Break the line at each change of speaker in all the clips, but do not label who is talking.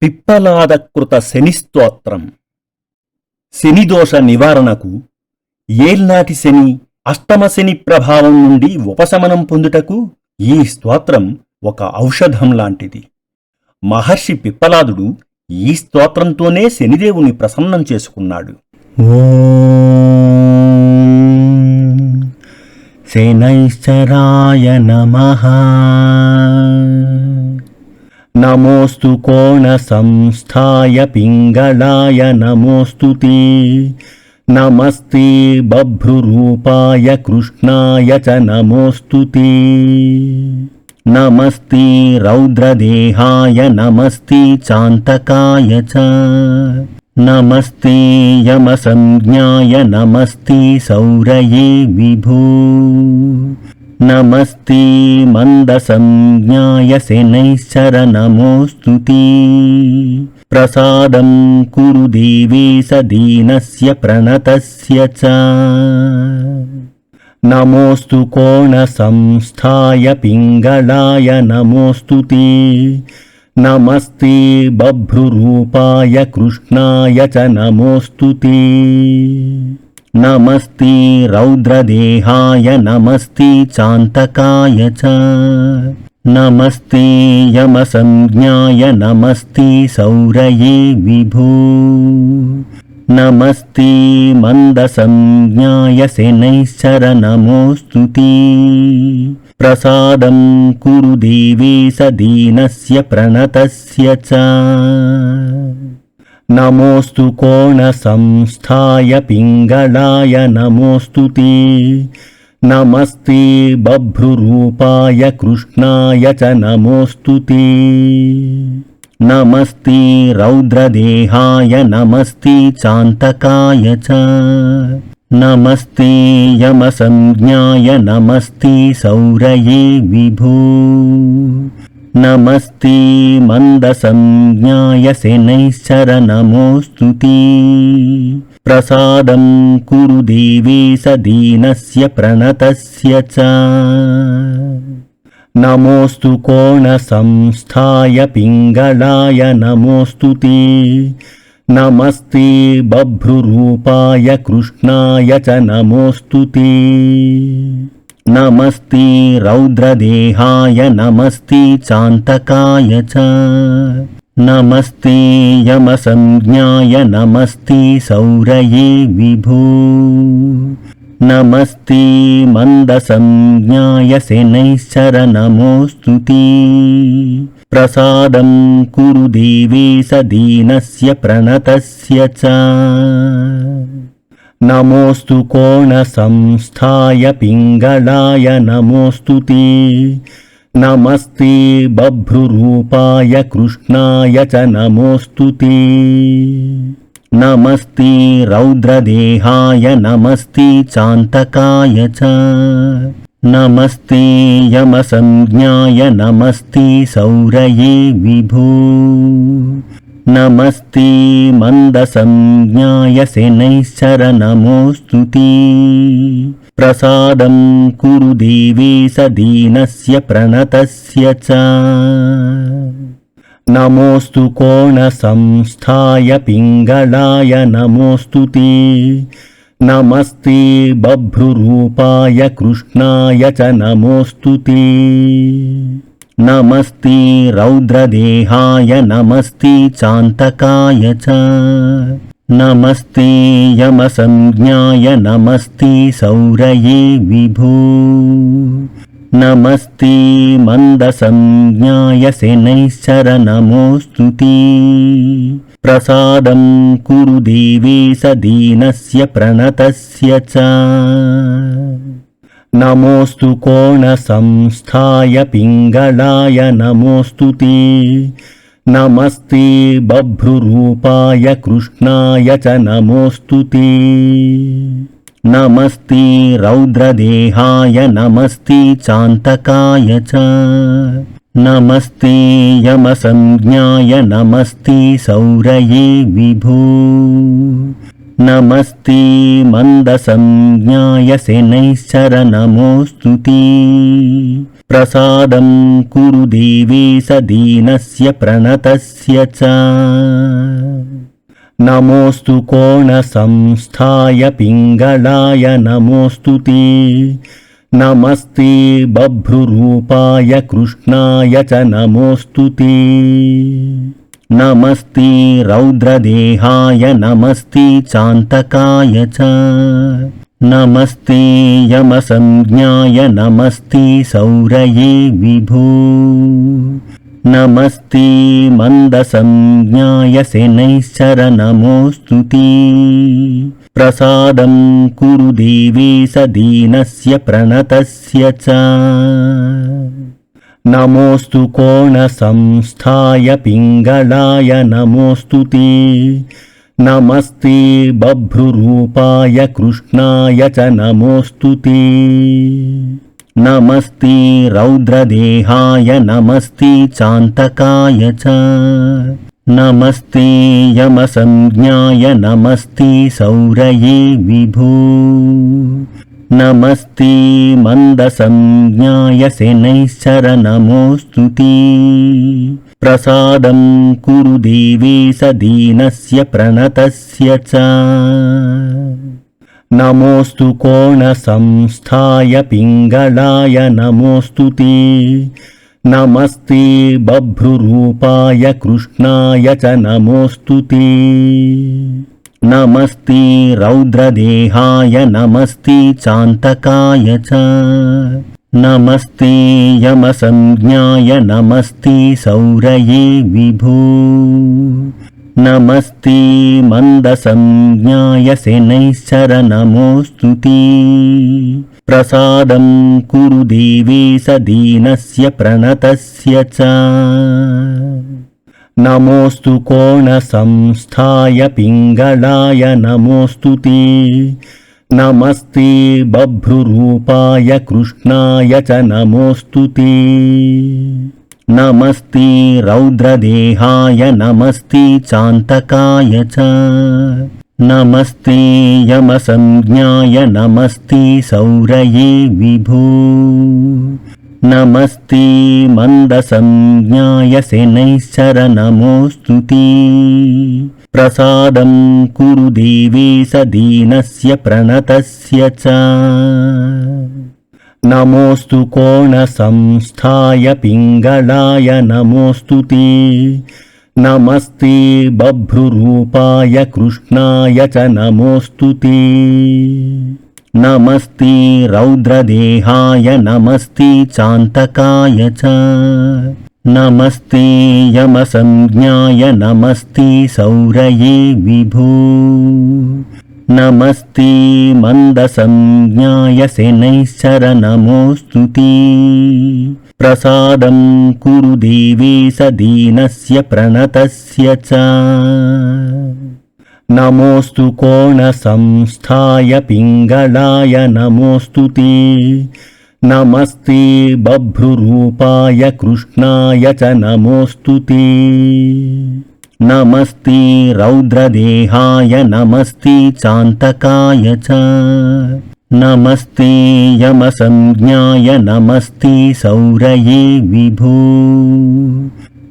పిప్పలాదకృత శనిస్తోత్రం. శనిదోష నివారణకు, ఏల్నాటి శని, అష్టమ శని ప్రభావం నుండి ఉపశమనం పొందుటకు ఈ స్తోత్రం ఒక ఔషధం లాంటిది. మహర్షి పిప్పలాదుడు ఈ స్తోత్రంతోనే శనిదేవుని ప్రసన్నం చేసుకున్నాడు. శనైశ్చరాయ నమః. నమోస్తు కోణ సంస్థాయ పింగళాయ నమోస్తుతే. నమస్తే బభ్రురూపాయ కృష్ణాయ చ నమోస్తుతే. నమస్తే రౌద్రదేహాయ నమస్తే చాంతకాయ చ. నమస్తే యమసంజ్ఞాయ నమస్తే సౌరయే విభో. నమస్తే మందసంజ్ఞాయ శనైశ్చర నమోస్తుతే. ప్రసాదం కురు దేవేశ దీనస్య ప్రణతస్య చ. నమోస్తు కోణ సంస్థాయ పింగళాయ నమోస్తుతే. నమస్తే బభ్రురూపాయ కృష్ణాయ చ నమోస్తుతే. నమస్తే రౌద్రదేహాయ నమస్తే చాంతకాయ చ. నమస్తే యమసంజ్ఞాయ నమస్తే సౌరయే విభో. నమస్తే మందసంజ్ఞాయ శనైశ్చర నమోస్తుతే. ప్రసాదం కురు దేవేశ దీనస్య ప్రణతస్య చ. నమోస్తు కోణ సంస్థాయ పింగళాయ నమోస్తుతే. నమస్తే బభ్రురూపాయ కృష్ణాయ చ నమోస్తుతే. నమస్తే రౌద్రదేహాయ నమస్తే చాంతకాయ చ. నమస్తే యమసంజ్ఞాయ నమస్తే సౌరయే విభో. నమస్తే మందసంజ్ఞాయ శనైశ్చర నమోస్తుతే. ప్రసాదం కురు దేవేశ దీనస్య ప్రణతస్య చ. నమోస్తు కోణ సంస్థాయ పింగళాయ నమోస్తుతే. నమస్తే బభ్రురూపాయ కృష్ణాయ చ నమోస్తుతే. నమస్తే రౌద్రదేహాయ నమస్తే చాంతకాయ చ. నమస్తే యమసంజ్ఞాయ నమస్తే సౌరయే విభో. నమస్తే మందసంజ్ఞాయ శనైశ్చర నమోస్తుతే. ప్రసాదం కురు దేవేశ దీనస్య ప్రణతస్య చ. నమోస్తు కోణ సంస్థాయ పింగళాయ నమోస్తుతే. నమస్తే బభ్రురూపాయ కృష్ణాయ చ నమోస్తుతే. నమస్తే రౌద్రదేహాయ నమస్తే చాంతకాయ చ. నమస్తే యమసంజ్ఞాయ నమస్తే సౌరయే విభో. నమస్తే మందసంజ్ఞాయ శనైశ్చర నమోస్తుతే. ప్రసాదం కురు దేవేశ దీనస్య ప్రణతస్య చ. నమోస్తు కోణ సంస్థాయ పింగళాయ నమోస్తుతే. నమస్తే బభ్రురూపాయ కృష్ణాయ చ నమోస్తుతే. నమస్తే రౌద్రదేహాయ నమస్తే చాంతకాయ చ. నమస్తే యమసంజ్ఞాయ నమస్తే సౌరయే విభో. నమస్తే మందసంజ్ఞాయ శనైశ్చర నమోస్తుతే. ప్రసాదం కురు దేవేశ దీనస్య ప్రణతస్య చ. నమోస్తు కోణ సంస్థాయ పింగళాయ నమోస్తుతే. నమస్తే బభ్రురూపాయ కృష్ణాయ చ నమోస్తుతే. నమస్తే రౌద్రదేహాయ నమస్తే చాంతకాయ చ. నమస్తే యమసంజ్ఞాయ నమస్తే సౌరయే విభో. నమస్తే మందసంజ్ఞాయ శనైశ్చర నమోస్తుతే. ప్రసాదం కురు దేవేశ దీనస్య ప్రణతస్య చ. నమోస్తు కోణ సంస్థాయ పింగళాయ నమోస్తు తే. నమస్తే బభ్రురూపాయ కృష్ణాయ చ నమోస్తు తే. నమస్తే రౌద్రదేహాయ నమస్తే చాంతకాయ చ. నమస్తే యమసంజ్ఞాయ నమస్తే సౌరయే విభో. నమస్తే మందసంజ్ఞాయ శనైశ్చర నమోస్తు తే. ప్రసాదం కురు దేవేశ దీనస్య ప్రణతస్య చ. నమోస్తు కోణ సంస్థాయ పింగళాయ నమోస్తు తే. నమస్తే బభ్రురూపాయ కృష్ణాయ చ నమోస్తు తే. నమస్తే రౌద్రదేహాయ నమస్తే చాంతకాయ చ. నమస్తే యమసంజ్ఞాయ నమస్తే సౌరయే విభో. నమస్తే మందసంజ్ఞాయ శనైశ్చర నమోస్తు తే. ప్రసాదం కురు దేవేశ దీనస్య ప్రణతస్య చ. నమోస్తు కోణ సంస్థాయ పింగళాయ నమోస్తు తే. నమస్తే బభ్రురూపాయ కృష్ణాయ చ నమోస్తు తే. నమస్తే రౌద్రదేహాయ నమస్తే చాంతకాయ చ. నమస్తే యమసంజ్ఞాయ నమస్తే సౌరయే విభో. నమస్తే మందసంజ్ఞాయ శనైశ్చర నమోస్తు తే. ప్రసాదం కురు దేవేశ దీనస్య ప్రణతస్య చ. నమోస్తు కోణ సంస్థాయ పింగళాయ నమోస్తు తే. నమస్తే బభ్రురూపాయ కృష్ణాయ చ నమోస్తు తే. నమస్తే రౌద్రదేహాయ నమస్తే చాంతకాయ చ. నమస్తే యమసంజ్ఞాయ నమస్తే సౌరయే విభో. నమస్తే మందసంజ్ఞాయ శనైశ్చర నమోస్తు తే. ప్రసాదం కురు దేవేశ దీనస్య ప్రణతస్య చ. నమోస్తు కోణ సంస్థాయ పింగళాయ నమోస్తు తే. నమస్తే బభ్రురూపాయ కృష్ణాయ చ నమోస్తు తే. నమస్తే రౌద్రదేహాయ నమస్తే చాంతకాయ చ. నమస్తే యమసంజ్ఞాయ నమస్తే సౌరయే విభో. నమస్తే మందసంజ్ఞాయ శనైశ్చర నమోస్తు తే. ప్రసాదం కురు దేవేశ దీనస్య ప్రణతస్య చ. నమోస్తు కోణ సంస్థాయ పింగళాయ నమోస్తు తే. నమస్తే బభ్రురూపాయ కృష్ణాయ చ నమోస్తు తే. నమస్తే రౌద్రదేహాయ నమస్తే చాంతకాయ చ. నమస్తే యమసంజ్ఞాయ నమస్తే సౌరయే విభో.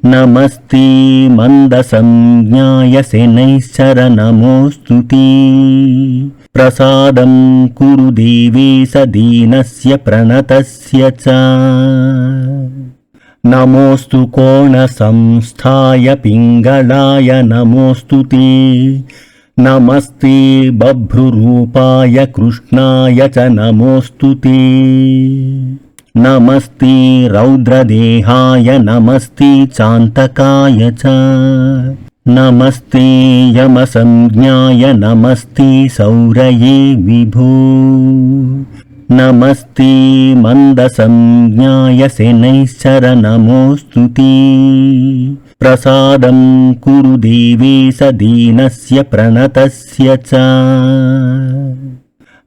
నమస్తే మందసంజ్ఞాయ శనైశ్చర నమోస్తు తే. ప్రసాదం కురు దేవేశ దీనస్య ప్రణతస్య చ. నమోస్తు కోణ సంస్థాయ పింగళాయ నమోస్తు తే. నమస్తే బభ్రురూపాయ కృష్ణాయ చ నమోస్తు తే. నమస్తే రౌద్రదేహాయ నమస్తే చాంతకాయ చ. నమస్తే యమసంజ్ఞాయ నమస్తే సౌరయే విభో. నమస్తే మందసంజ్ఞాయ శనైశ్చర నమోస్తు తే. ప్రసాదం కురు దేవేశ దీనస్య ప్రణతస్య చ.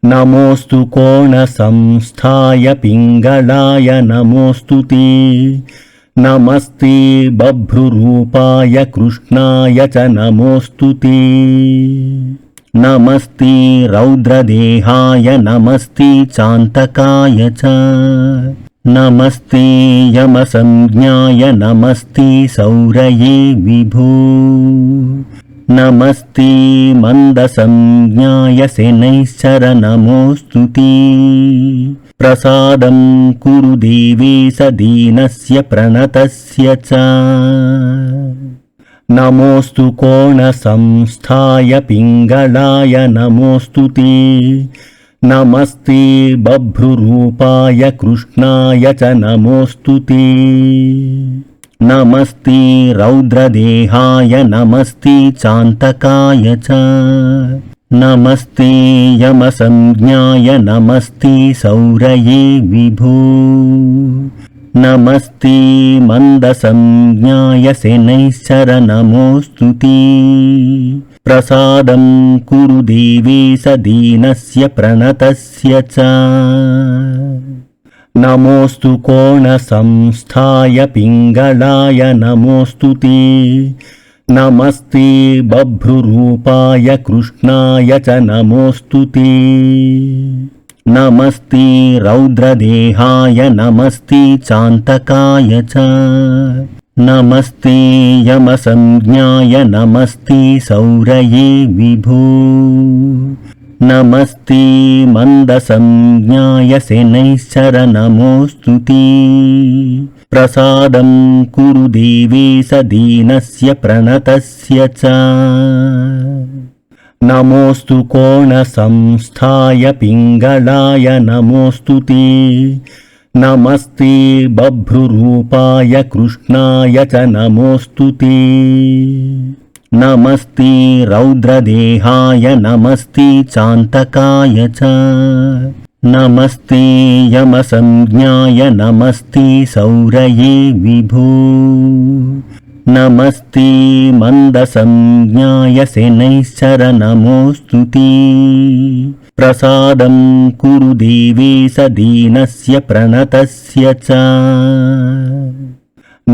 నమోస్తు కోణ సంస్థాయ పింగళాయ నమోస్తు తే. నమస్తే బభ్రురూపాయ కృష్ణాయ చ నమోస్తు తే. నమస్తే రౌద్రదేహాయ నమస్తే చాంతకాయ చ. नमस्ते यमसंज्ञाय नमस्ते सौरये विभो नमस्ते मन्दसंज्ञाय शनैश्चर नमोऽस्तु ते प्रसादं कुरु देवेश दीनस्य प्रणतस्य च नमोऽस्तु कोणसंस्थाय पिङ्गलाय नमोऽस्तु ते नमस्ते बभ्रुरूपाय कृष्णाय च नमोऽस्तु ते नमस्ते रौद्रदेहाय नमस्ते चान्तकाय च नमस्ते यमसंज्ञाय नमस्ते सौरये विभो नमस्ते मन्दसंज्ञाय शनैश्चर नमोऽस्तु ते प्रसादं कुरु देवेश दीनस्य प्रणतस्य च नमोऽस्तु कोणसंस्थाय पिङ्गलाय नमोऽस्तु ते नमस्ते बभ्रुरूपाय कृष्णाय च नमोऽस्तु ते नमस्ते रौद्रदेहाय नमस्ते चान्तकाय च नमस्ते यमसंज्ञाय नमस्ते सौरये विभो नमस्ते मन्दसंज्ञाय शनैश्चर नमोऽस्तु ते प्रसादं कुरु देवेश दीनस्य प्रणतस्य च नमोऽस्तु कोणसंस्थाय पिङ्गलाय नमोऽस्तु ते नमस्ते बभ्रुरूपाय कृष्णाय च नमोऽस्तु ते नमस्ते रौद्रदेहाय नमस्ते चान्तकाय च नमस्ते यमसंज्ञाय नमस्ते सौरये विभो नमस्ते मन्दसंज्ञाय शनैश्चर नमोऽस्तु ते प्रसादं कुरु देवेश दीनस्य प्रणतस्य च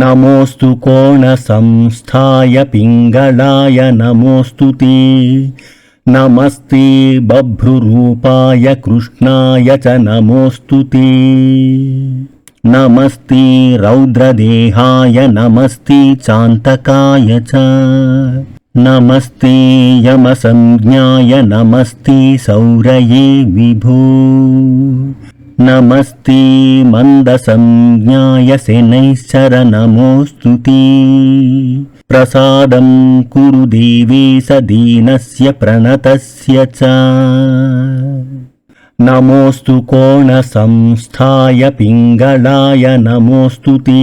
नमोऽस्तु कोणसंस्थाय पिङ्गलाय नमोऽस्तु ते नमस्ते बभ्रुरूपाय कृष्णाय च नमोऽस्तु ते नमस्ते रौद्रदेहाय नमस्ते चान्तकाय च नमस्ते यमसंज्ञाय नमस्ते सौरये विभो नमस्ते मन्दसंज्ञाय शनैश्चर नमोऽस्तु ते प्रसादं कुरु देवेश दीनस्य प्रणतस्य च नमोऽस्तु कोणसंस्थाय पिङ्गलाय नमोऽस्तु ते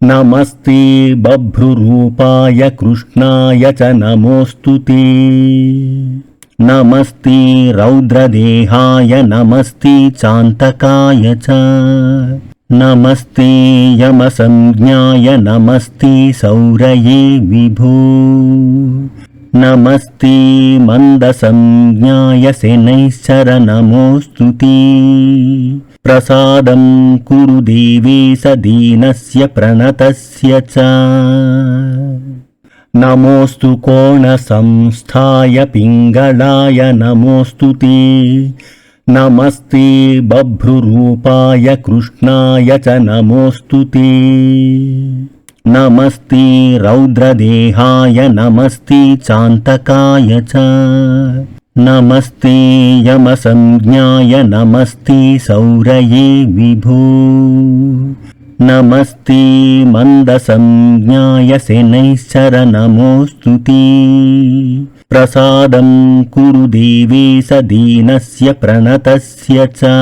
नमस्ते बभ्रुरूपाय कृष्णाय च नमोऽस्तु ते नमस्ते रौद्रदेहाय नमस्ते चान्तकाय च नमस्ते यमसंज्ञाय नमस्ते सौरये विभो नमस्ते मन्दसंज्ञाय शनैश्चर नमोऽस्तु ते प्रसादं कुरु देवेश दीनस्य प्रणतस्य च नमोऽस्तु कोणसंस्थाय पिङ्गलाय नमोऽस्तु ते नमस्ते बभ्रुरूपाय कृष्णाय च नमोऽस्तु ते नमस्ते रौद्रदेहाय नमस्ते चान्तकाय च नमस्ते यमसंज्ञाय नमस्ते सौरये विभो नमस्ते मन्दसंज्ञाय शनैश्चर नमोऽस्तु ते प्रसादं कुरु देवेश दीनस्य प्रणतस्य च